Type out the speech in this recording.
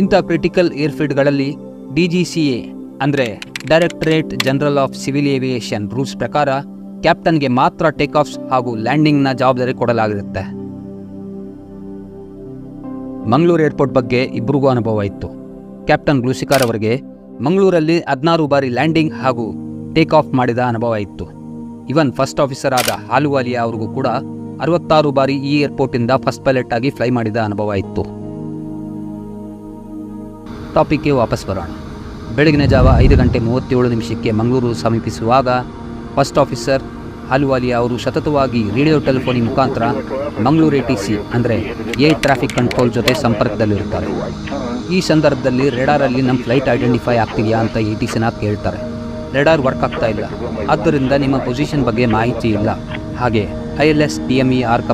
ಇಂಥ critical ಏರ್ಫೀಲ್ಡ್ಗಳಲ್ಲಿ DGCA ಅಂದರೆ directorate general of civil aviation rules ಪ್ರಕಾರ ಕ್ಯಾಪ್ಟನ್ಗೆ ಮಾತ್ರ ಟೇಕ್ ಆಫ್ಸ್ ಹಾಗೂ ಲ್ಯಾಂಡಿಂಗ್ನ ಜವಾಬ್ದಾರಿ ಕೊಡಲಾಗಿರುತ್ತೆ. ಮಂಗಳೂರು ಏರ್ಪೋರ್ಟ್ ಬಗ್ಗೆ ಇಬ್ಬರಿಗೂ ಅನುಭವ ಇತ್ತು. ಕ್ಯಾಪ್ಟನ್ ಗ್ಲೂಸಿಕಾರ್ ಅವರಿಗೆ ಮಂಗಳೂರಲ್ಲಿ 16 ಬಾರಿ ಲ್ಯಾಂಡಿಂಗ್ ಹಾಗೂ ಟೇಕ್ ಆಫ್ ಮಾಡಿದ ಅನುಭವ ಇತ್ತು. ಇವನ್ ಫಸ್ಟ್ ಆಫೀಸರ್ ಆದ ಹಾಲುವಾಲಿಯಾ ಅವ್ರಿಗೂ ಕೂಡ 66 ಬಾರಿ ಈ ಏರ್ಪೋರ್ಟಿಂದ ಫಸ್ಟ್ ಪೈಲಟ್ ಆಗಿ ಫ್ಲೈ ಮಾಡಿದ ಅನುಭವ ಇತ್ತು. ಟಾಪಿಕ್ಗೆ ವಾಪಸ್ ಬರೋಣ. ಬೆಳಗಿನ ಜಾವ 5:37 ಮಂಗಳೂರು ಸಮೀಪಿಸುವಾಗ ಫಸ್ಟ್ ಆಫೀಸರ್ ಹಾಲುವಾಲಿಯಾ ಅವರು ಸತತವಾಗಿ ರೇಡಿಯೋ ಟೆಲಿಫೋನಿ ಮುಖಾಂತರ ಮಂಗಳೂರು ATC ಅಂದರೆ ಏರ್ ಟ್ರಾಫಿಕ್ ಕಂಟ್ರೋಲ್ ಜೊತೆ ಸಂಪರ್ಕದಲ್ಲಿರುತ್ತಾರೆ. ಈ ಸಂದರ್ಭದಲ್ಲಿ ರೆಡಾರಲ್ಲಿ ನಮ್ಮ ಫ್ಲೈಟ್ ಐಡೆಂಟಿಫೈ ಆಗ್ತಿದೆಯಾ ಅಂತ ATCನ ಕೇಳ್ತಾರೆ. ರೆಡಾರ್ ವರ್ಕ್ ಆಗ್ತಾ ಇಲ್ಲ, ಆದ್ದರಿಂದ ನಿಮ್ಮ ಪೊಸಿಷನ್ ಬಗ್ಗೆ ಮಾಹಿತಿ ಇಲ್ಲ, ಹಾಗೆ ILS DME ಆರ್ಕ